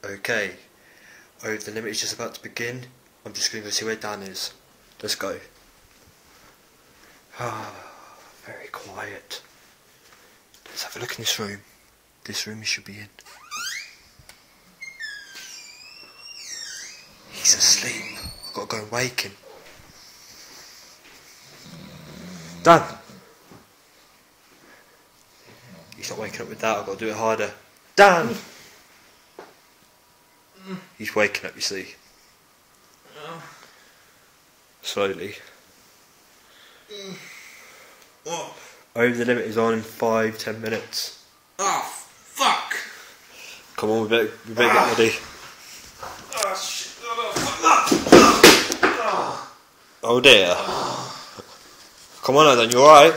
Okay, Over the Limit is just about to begin. I'm just going to go see where Dan is. Let's go. Ah, very quiet. Let's have a look in this room. This room he should be in. He's asleep. I've got to go and wake him. Dan! He's not waking up with that, I've got to do it harder. Dan! He's waking up, you see. Slowly. What? Over the Limit is on in 5-10 minutes. Oh, fuck! Come on, we better get ready. Oh, shit. Oh dear. Come on, then, you alright?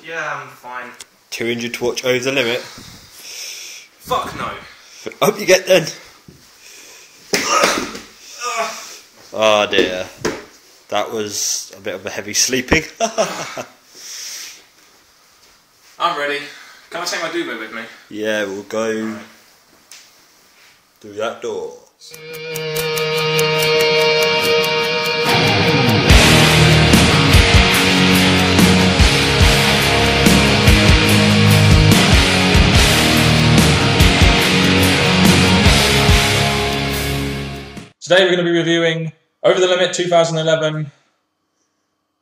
Yeah, I'm fine. Too injured to watch Over the Limit? Fuck no. Hope you get then. Oh dear. That was a bit of a heavy sleeping. I'm ready. Can I take my duvet with me? Yeah, we'll go through that door. Today we're going to be reviewing Over the Limit 2011.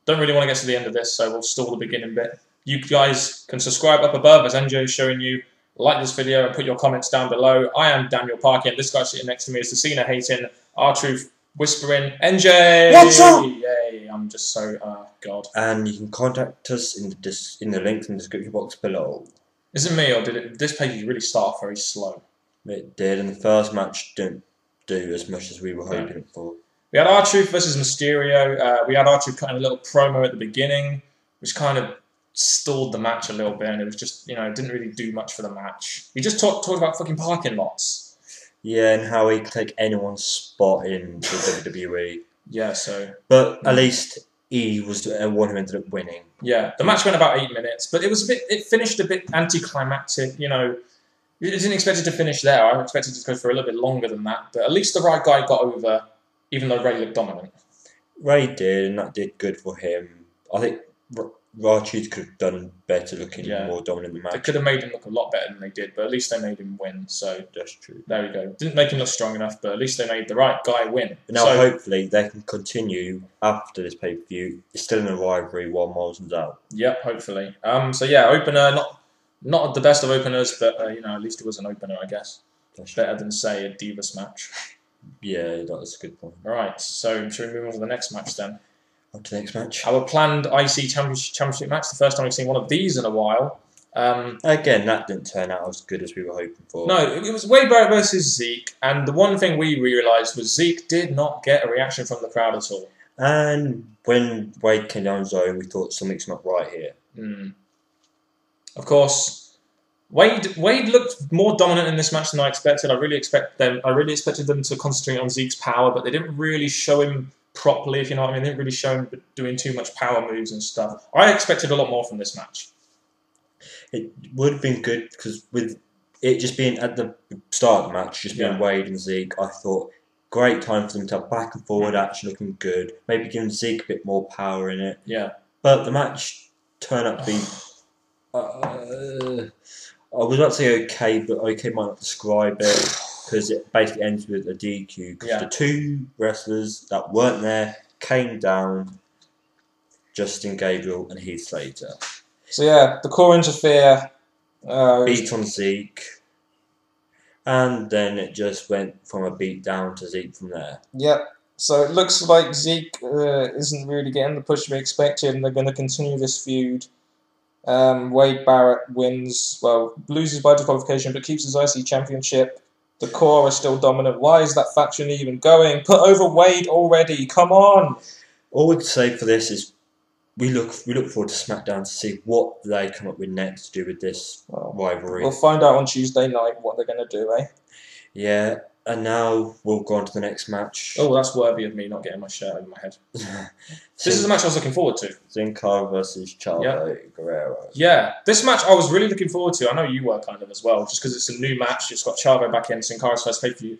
Don't really want to get to the end of this, so we'll stall the beginning bit. You guys can subscribe up above, as NJ is showing you. Like this video and put your comments down below. I am Daniel Parker, and this guy sitting next to me is the Cena hating, R-Truth whispering, NJ! What's up? Yay, I'm just so, God. And you can contact us in the links in the description box below. Is it me, or did this page really start very slow? It did, and the first match didn't do as much as we were hoping for. We had R-Truth versus Mysterio. We had R-Truth cutting a little promo at the beginning, which kind of stalled the match a little bit, and it was just, you know, it didn't really do much for the match. He just talked about fucking parking lots. Yeah, and how he could take anyone's spot in the WWE. Yeah, so... But at least he was the one who ended up winning. Yeah, the match went about 8 minutes, but it finished a bit anticlimactic, you know. I didn't expect it to finish there. I expected it to go for a little bit longer than that, but at least the right guy got over, even though Ray looked dominant. Ray did, and that did good for him. I think R-Truth could have done better, looking more dominant in the match. They could have made him look a lot better than they did, but at least they made him win, so... That's true. There we go. Didn't make him look strong enough, but at least they made the right guy win. But now, hopefully, they can continue after this pay-per-view. It's still in a rivalry while Morrison's out. Yep, hopefully. So yeah, opener, not the best of openers, but you know, at least it was an opener, I guess. That's better than, say, a Divas match. Yeah, that's a good point. Right, so should we move on to the next match then? On to the next match. Our planned IC Championship match, the first time we've seen one of these in a while. Again, that didn't turn out as good as we were hoping for. No, it was Wade Barrett versus Zeke, and the one thing we realised was Zeke did not get a reaction from the crowd at all. And when Wade came down zone, we thought something's not right here. Of course, Wade looked more dominant in this match than I expected. I really expected them to concentrate on Zeke's power, but they didn't really show him properly, if you know what I mean. They didn't really show him doing too much power moves and stuff. I expected a lot more from this match. It would have been good, because with it just being at the start of the match, just being Wade and Zeke, I thought great time for them to have back and forward action looking good. Maybe giving Zeke a bit more power in it. Yeah. But the match turned out to be... I was about to say okay, but okay might not describe it, because it basically ends with a DQ. Because the two wrestlers that weren't there came down, Justin Gabriel and Heath Slater. So yeah, the core interfere. Beat on Zeke. And then it just went from a beat down to Zeke from there. Yep. So it looks like Zeke isn't really getting the push we expected, and they're going to continue this feud. Wade Barrett wins, loses by disqualification, but keeps his IC championship. The core are still dominant. Why is that faction even going? Put over Wade already. Come on. All we can say for this is we look forward to SmackDown to see what they come up with next to do with this rivalry. We'll find out on Tuesday night what they're going to do, eh? Yeah, and now we'll go on to the next match. Oh, that's worthy of me not getting my shirt over my head. This is a match I was looking forward to. Sin Cara versus Chavo Guerrero. Yeah, this match I was really looking forward to. I know you were kind of as well, just because it's a new match. It's got Chavo back in, Sin Cara's first pay-per-view.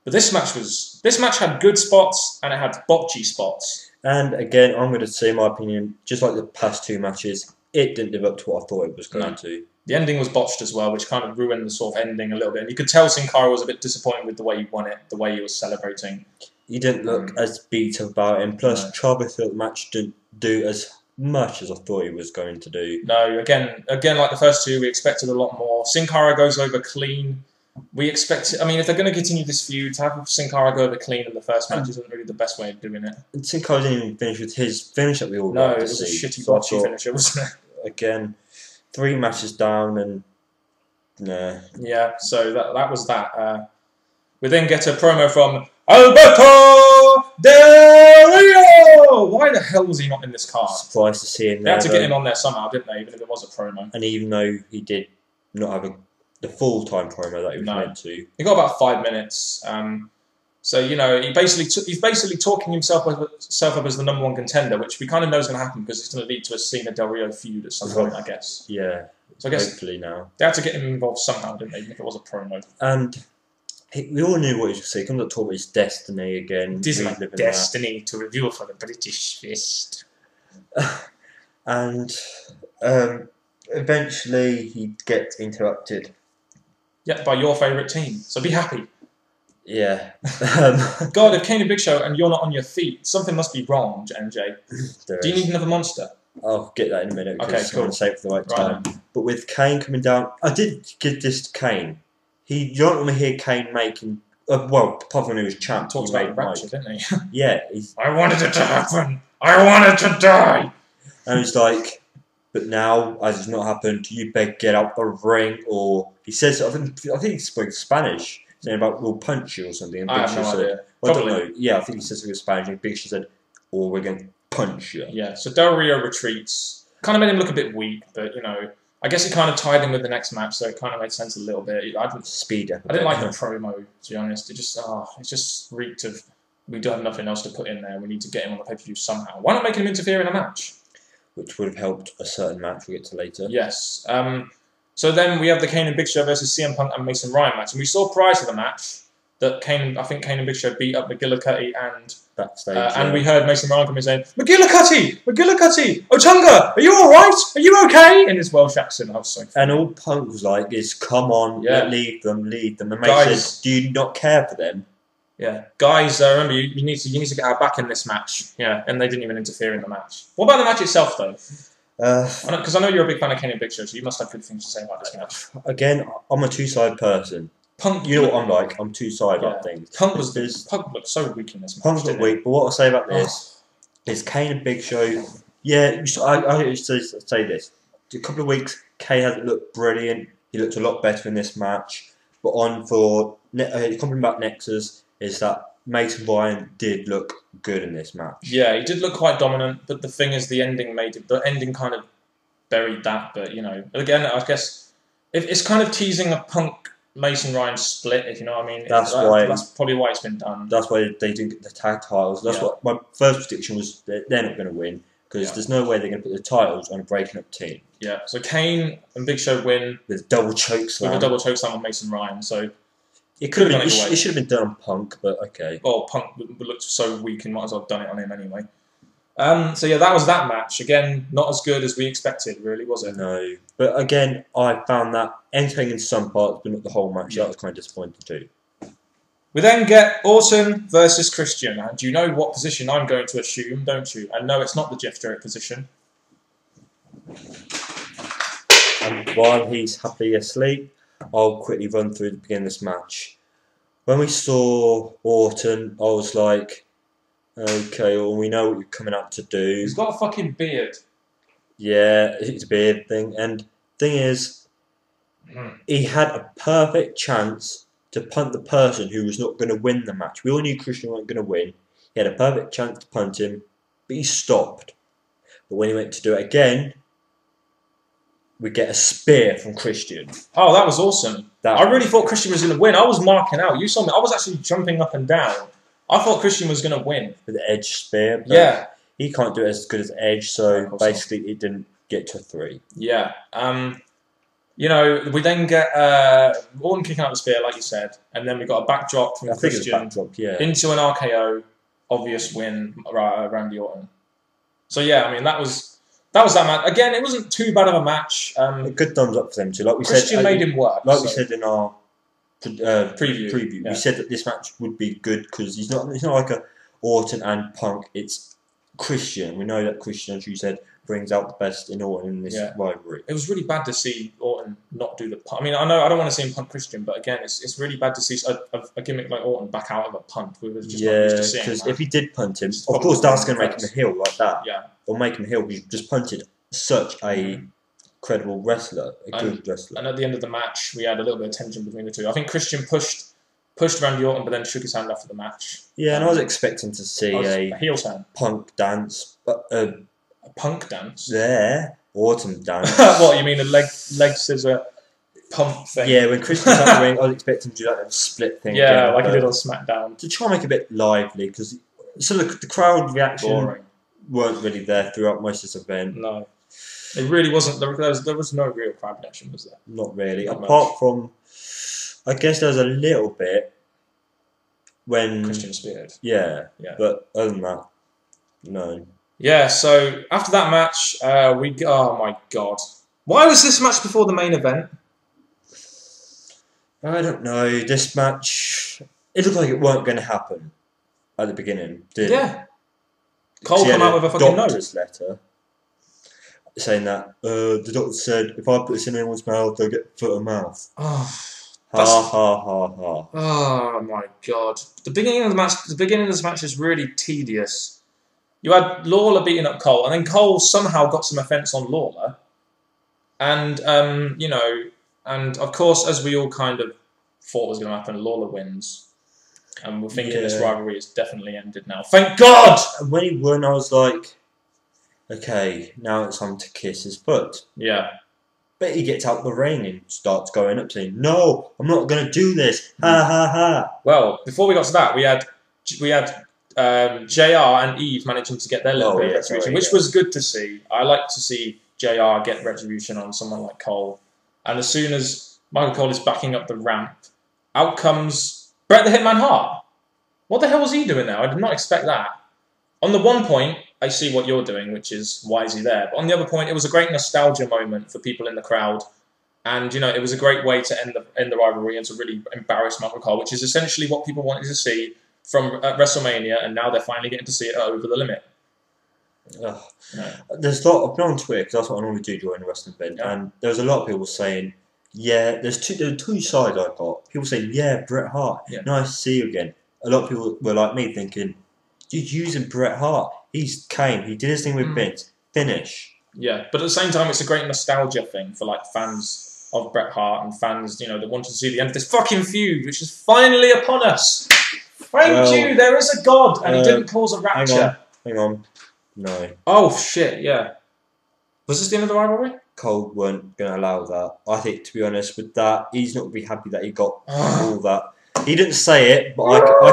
But this match had good spots and it had botchy spots. And again, I'm going to say my opinion, just like the past two matches, it didn't live up to what I thought it was going to. The ending was botched as well, which kind of ruined the sort of ending a little bit. And you could tell Sin Cara was a bit disappointed with the way he won it, the way he was celebrating. He didn't look as beat up about it, and plus Chavo thought the match didn't do as much as I thought he was going to do. No, again, like the first two, we expected a lot more. Sin Cara goes over clean. We expect, I mean, if they're going to continue this feud, to have Sin Cara go over clean in the first match isn't really the best way of doing it. And Sin Cara didn't even finish with his finish that we all No, liked it to was a see. shitty botchy finisher, wasn't it? Again, 3 matches down and nah. Yeah, so that was that. We then get a promo from Alberto Del Rio! Why the hell was he not in this card? Surprised to see him They there. had to get him on there somehow, didn't they? Even if it was a promo. And even though he did not have the full-time promo that he was meant to. He got about 5 minutes. So, you know, he's basically talking himself up as the #1 contender, which we kind of know is going to happen because it's going to lead to a Cena Del Rio feud at some point, I guess. Yeah. So I guess hopefully now. They had to get him involved somehow, didn't they? Even if it was a promo. And we all knew what he was going to say. He comes up to talk about his destiny again. It is my destiny to review for the British Fist. And eventually he gets interrupted. Yeah, by your favourite team. So be happy. Yeah. God, if Kane and Big Show and you're not on your feet, something must be wrong, MJ. Do you need another monster? I'll get that in a minute. Okay, cool. I want to save it for the right time. But with Kane coming down, I did give this to Kane. You don't want to hear Kane making... well, apart from when he was champ. Talked about Ratchet, didn't he? Yeah. I wanted it to happen. I wanted to die. And he's like, but now, as it's not happened, you better get out the ring. Or he says, I think he spoke Spanish, saying about, we'll punch you or something. And I have no idea. Well, I don't know. Yeah, I think he says it was Spanish. And Big Show said, or we're going to punch you. Yeah, so Del Rio retreats. Kind of made him look a bit weak, but, you know, I guess it kind of tied in with the next match, so it kind of made sense a little bit. I didn't like the promo, to be honest. It just reeked of, we don't have nothing else to put in there. We need to get him on the pay-per-view somehow. Why not make him interfere in a match? Which would have helped a certain match we'll get to later. Yes. So then we have the Kane and Big Show versus CM Punk and Mason Ryan match. And we saw prior to the match that Kane and Big Show beat up McGillicuddy and... Backstage, and we heard Mason Ryan come in saying, McGillicuddy! Otunga, are you alright? Are you okay? In his Welsh accent. I was so funny. And all Punk was like is, come on, lead them. And Mason said, do you not care for them? Yeah. Guys, remember, you need to get our back in this match. Yeah, and they didn't even interfere in the match. What about the match itself, though? Because I know you're a big fan of Kane and Big Show, so you must have good things to say about this match. Again, I'm a two-side person. Punk, you know what I'm like. I'm two-sided about things. Punk looked so weak in this match. Punk looked weak, but what I'll say about this is Kane and Big Show. Yeah, I used to say this. A couple of weeks, Kane hasn't looked brilliant. He looked a lot better in this match. But the compliment about Nexus is that Mason Ryan did look good in this match. Yeah, he did look quite dominant, but the thing is, the ending kind of buried that. But you know, again, I guess it's kind of teasing a Punk Mason Ryan split, if you know what I mean. That's probably why it's been done. That's why they didn't get the tag titles. That's what my first prediction was. They're not going to win because there's no way they're going to put the titles on a breaking up team. Yeah. So Kane and Big Show win with a double chokeslam. With a double chokeslam on Mason Ryan. So it could have been. It should have been done on Punk, but okay. Well, Punk looked so weak, and might as well have done it on him anyway. So yeah, that was that match. Again, not as good as we expected, really, was it? No. But again, I found that entertaining in some parts, but not the whole match. That was kind of disappointing too. We then get Orton versus Christian. And you know what position I'm going to assume, don't you? And no, it's not the Jeff Jarrett position. And while he's happily asleep, I'll quickly run through the beginning of this match. When we saw Orton, I was like, okay, well, we know what you're coming out to do. He's got a fucking beard. Yeah, it's a beard thing. And thing is, he had a perfect chance to punt the person who was not going to win the match. We all knew Christian wasn't going to win. He had a perfect chance to punt him, but he stopped. But when he went to do it again, we get a spear from Christian. Oh, that was awesome. I really thought Christian was going to win. I was marking out. You saw me. I was actually jumping up and down. I thought Christian was going to win. With the Edge spear. But yeah. He can't do it as good as Edge, so basically it didn't get to 3. Yeah. You know, we then get Orton kicking out the spear, like you said, and then we got a backdrop from Christian into an RKO, obvious win, Randy Orton. So yeah, I mean that was that match. Again, it wasn't too bad of a match. A good thumbs up for them too. Like we Christian said, made him work. Like we said in our preview. We said that this match would be good because it's not like a Orton and Punk. It's Christian. We know that Christian, as you said, brings out the best in Orton in this rivalry. It was really bad to see Orton not do the punt. I mean, I know I don't want to see him punt Christian, but again, it's really bad to see a gimmick like Orton back out of a punt. We were just not used to seeing because if he did punt him, of course that's going to make him a heel like that. Yeah. Or make him a heel. He just punted such a credible wrestler, good wrestler. And at the end of the match, we had a little bit of tension between the two. I think Christian pushed Randy Orton, but then shook his hand after the match. Yeah, and I was expecting to see a heel turn, Punk dance, but a Punk dance. Yeah, Orton dance. What you mean, a leg scissor pump thing? Yeah, when Christian was at the ring, I was expecting to do that little split thing. Yeah, like he did on SmackDown. To try and make it a bit lively, because the crowd reaction weren't really there throughout most of this event. No, it really wasn't. There was no real crowd reaction, was there? Not really. Apart from, I guess there was a little bit when Christian speared. Yeah. But other than that, no. Yeah. So after that match, oh my god, why was this match before the main event? I don't know. This match, it looked like it weren't going to happen at the beginning, did it? Cole come out with a fucking doctor's letter saying that the doctor said if I put this in anyone's mouth, they'll get foot and mouth. Oh my god! The beginning of this match is really tedious. You had Lawler beating up Cole, and then Cole somehow got some offence on Lawler, and and of course, as we all kind of thought was going to happen, Lawler wins. And we're thinking this rivalry is definitely ended now. Thank God! And when he won, I was like, okay, now it's time to kiss his foot. Yeah. But he gets out the ring and starts going up saying, no, I'm not going to do this. Ha ha ha. Well, before we got to that, we had JR and Eve managing to get their little bit of retribution, which was good to see. I like to see JR get retribution on someone like Cole. And as soon as Michael Cole is backing up the ramp, out comes Bret the Hitman Hart. What the hell was he doing there? I did not expect that. On the one point, I see what you're doing, which is why is he there? But on the other point, it was a great nostalgia moment for people in the crowd. And, it was a great way to end the rivalry and to really embarrass Michael Cole, which is essentially what people wanted to see from WrestleMania, and now they're finally getting to see it Over the Limit. There's a lot. I've been on Twitter, because that's what I normally do during a wrestling event, and there's a lot of people saying, there are two sides I got. People saying, Bret Hart, nice to see you again. A lot of people were like me thinking, you're using Bret Hart. He did his thing with Vince. Finish. Yeah, but at the same time, it's a great nostalgia thing for fans of Bret Hart and fans, that wanted to see the end of this fucking feud, which is finally upon us. Thank you, there is a God, and he didn't cause a rapture. Hang on. No. Oh, shit, yeah. Was this the end of the rivalry? Cole weren't going to allow that. I think, to be honest, with that, he's not going to be happy that he got all that. He didn't say it, but I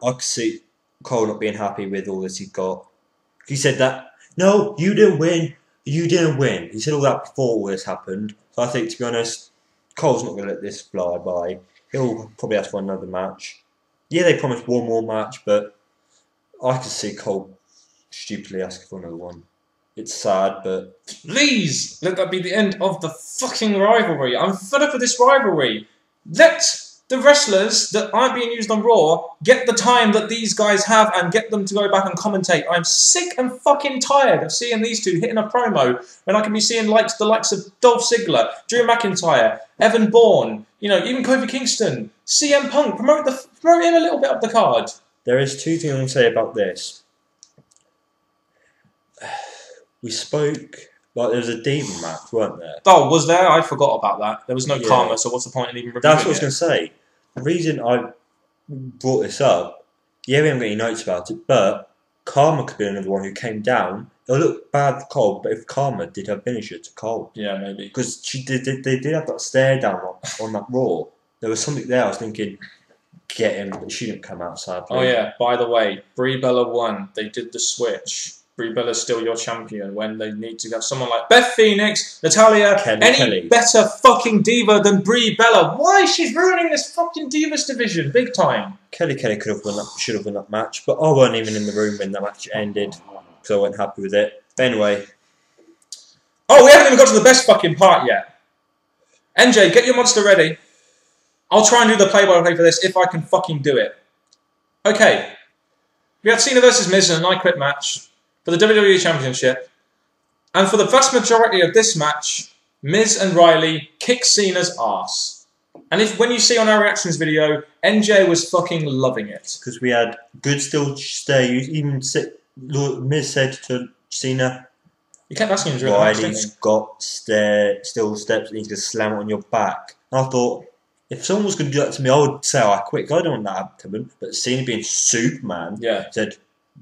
could see Cole not being happy with all this he got. He said that, no, you didn't win. You didn't win. He said all that before all this happened. So I think, to be honest, Cole's not going to let this fly by. He'll probably ask for another match. Yeah, they promised one more match, but I could see Cole stupidly asking for another one. It's sad, but... Please, let that be the end of the fucking rivalry. I'm fed up with this rivalry. Let the wrestlers that aren't being used on Raw get the time that these guys have and get them to go back and commentate. I'm sick and fucking tired of seeing these two hitting a promo when I can be seeing the likes of Dolph Ziggler, Drew McIntyre, Evan Bourne, even Kofi Kingston, CM Punk. Promote in a little bit of the card. There is two things I'm going to say about this. We spoke, there was a demon match, weren't there? Oh, was there? I forgot about that. There was no karma, so what's the point in even reviewing That's what I was going to say. The reason I brought this up, we haven't got any notes about it, but Karma could be another one who came down. It'll look bad for Cole, but if Karma did her finisher to Cole, Yeah, maybe. because they did have that stare down on that Raw. There was something there. I was thinking, get him, but she didn't come out. Sadly. Oh yeah. By the way, Brie Bella won. They did the switch. Brie Bella's still your champion when they need to have someone like Beth Phoenix, Natalya, any better fucking diva than Brie Bella. Why? She's ruining this fucking divas division big time. Kelly could have won that, should have won that match, but I weren't even in the room when the match ended, so I wasn't happy with it. But anyway. Oh, we haven't even got to the best fucking part yet. NJ, get your monster ready. I'll try and do the play-by-play for this if I can fucking do it. Okay. We had Cena versus Miz in an I Quit match for the WWE Championship. And for the vast majority of this match, Miz and Riley kick Cena's ass. And when you see on our reactions video, NJ was fucking loving it. Because we had good still stare. Even Miz said to Cena, you kept asking him to Riley's got still steps and he's going to slam it on your back. And I thought, if someone was going to do that to me, I would say, I quit. I don't want that to happen. But Cena being Superman said,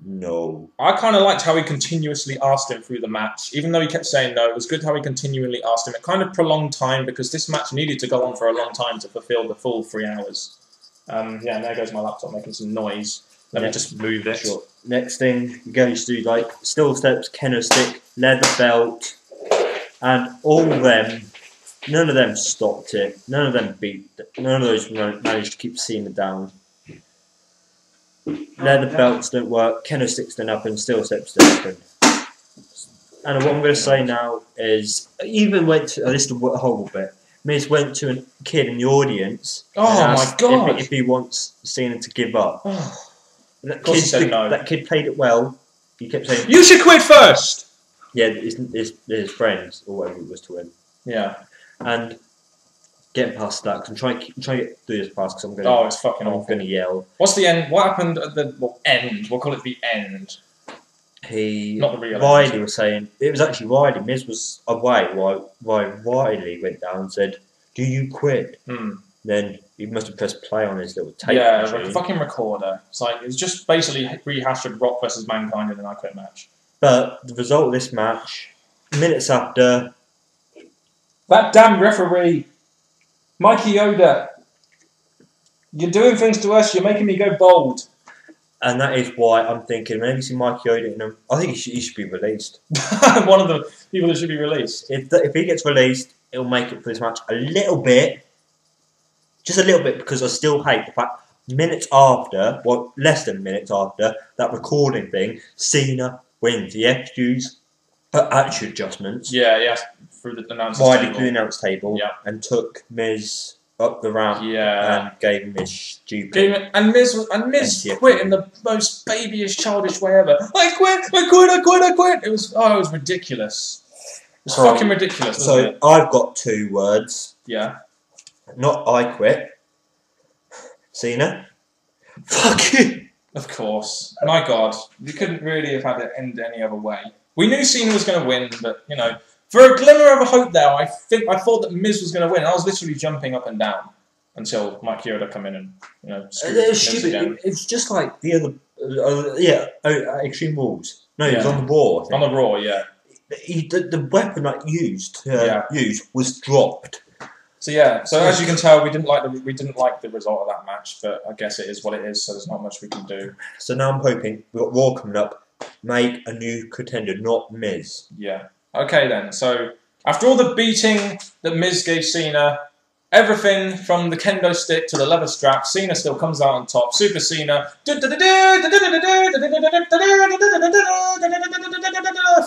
no. I kind of liked how he continuously asked him through the match. Even though he kept saying no, it was good how he continually asked him. It kind of prolonged time because this match needed to go on for a long time to fulfill the full 3 hours. Yeah, and there goes my laptop making some noise. Let me just move it. Sure. Next thing, you're going to do like still steps, kendo stick, leather belt, and all them. None of them stopped it. None of them none of those managed to keep Cena down. Leather belts don't work. Kendo sticks don't happen. Still steps don't happen. And what I'm going to say now is, even went to this is a horrible bit. Miz went to a kid in the audience. Oh my god! If he wants Cena to give up. That kid said no. That kid played it well. He kept saying, "You should quit first." Yeah, his friends or whatever it was to him. Yeah. And getting past that, because I'm trying to get through this past, because I'm going. Oh, it's fucking awful. I'm going to yell. What's the end? What happened at the end? We'll call it the end. Not the real Riley end. was saying it was actually Riley. Miz was away while Riley went down and said, "Do you quit?" Then he must have pressed play on his little tape. Yeah, fucking recorder. It's just basically rehashed Rock versus Mankind in an I Quit match. But the result of this match, minutes after. That damn referee, Mikey Yoda, you're doing things to us, you're making me go bold. And that is why I'm thinking, whenever you see Mikey Yoda in him, I think he should be released. One of the people that should be released. If he gets released, it'll make it for this match a little bit. Just a little bit, because I still hate the fact, minutes after, well, less than minutes after, that recording thing, Cena wins the FQs, attitude adjustments. Yeah. Through the announce table. Through the announce table, yeah. And took Miz up the ramp, and gave him this stupid. And Miz quit in the most babyish, childish way ever. I quit. It was ridiculous. It was fucking ridiculous. So it? I've got 2 words. Yeah. Not I quit. Cena. Fuck you. Of course. My God, we couldn't really have had it end any other way. We knew Cena was going to win, but you know. For a glimmer of a hope there, I thought that Miz was going to win. I was literally jumping up and down until Mike Yoda come in and screwed Miz again. It's just like the other, Extreme Rules. No, it was on the Raw. On the Raw, yeah. The weapon that used was dropped. So as you can tell, we didn't like the result of that match, but I guess it is what it is. So there's not much we can do. So now I'm hoping we've got Raw coming up. Make a new contender, not Miz. Yeah. Okay then, so after all the beating that Miz gave Cena, everything from the kendo stick to the leather strap, Cena still comes out on top. Super Cena.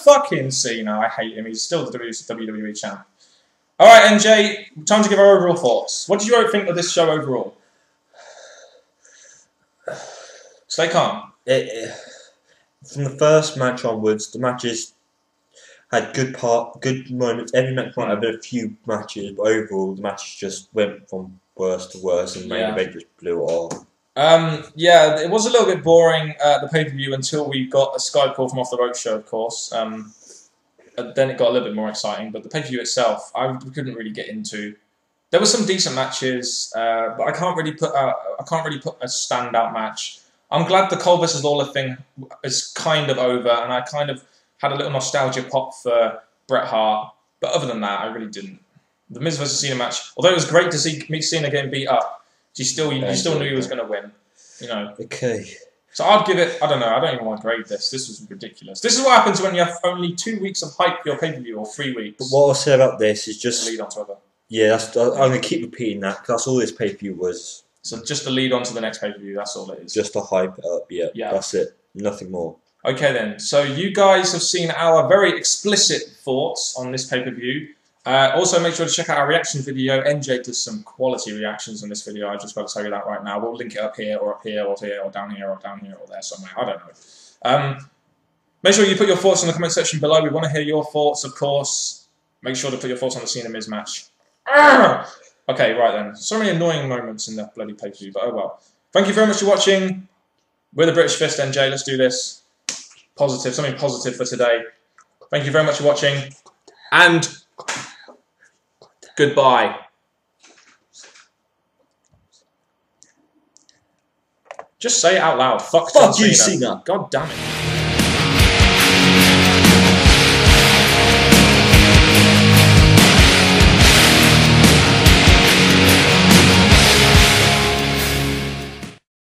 Fucking Cena, I hate him. He's still the WWE champ. Alright, NJ, time to give our overall thoughts. What did you think of this show overall? Stay calm. From the first match onwards, the matches had good moments. Every match might have been a few matches, but overall the match just went from worse to worse, and main event just blew it off. Yeah, it was a little bit boring the pay-per-view until we got a Skype call from Off the Rope show, of course. Then it got a little bit more exciting, but the pay-per-view itself, we couldn't really get into. There were some decent matches, but I can't really put a standout match. I'm glad the Cole versus Lawler thing is kind of over, and I kind of had a little nostalgia pop for Bret Hart. But other than that, I really didn't. The Miz versus Cena match, although it was great to see Cena getting beat up, you still knew he was going to win. You know. Okay. So I'd give it. I don't know. I don't even want to grade this. This was ridiculous. This is what happens when you have only 2 weeks of hype for your pay-per-view or 3 weeks. But what I'll say about this is just lead on to other. Yeah, I'm going to keep repeating that because that's all this pay-per-view was. So just the lead on to the next pay-per-view. That's all it is. Just to hype it up. Yeah. That's it. Nothing more. Okay then. So you guys have seen our very explicit thoughts on this pay-per-view. Also, make sure to check out our reaction video. NJ does some quality reactions on this video. I just got to tell you that right now. We'll link it up here, or up here, or here, or down here, or down here, or there somewhere. I don't know. Make sure you put your thoughts in the comment section below. We want to hear your thoughts, of course. Make sure to put your thoughts on the Cena Miz match. Okay, right then. So many annoying moments in that bloody pay-per-view, but oh well. Thank you very much for watching. We're the British Fist, NJ. Let's do this. Positive, something positive for today. Thank you very much for watching. And goodbye. Just say it out loud. Fuck John you, Cena. Cena. God damn it.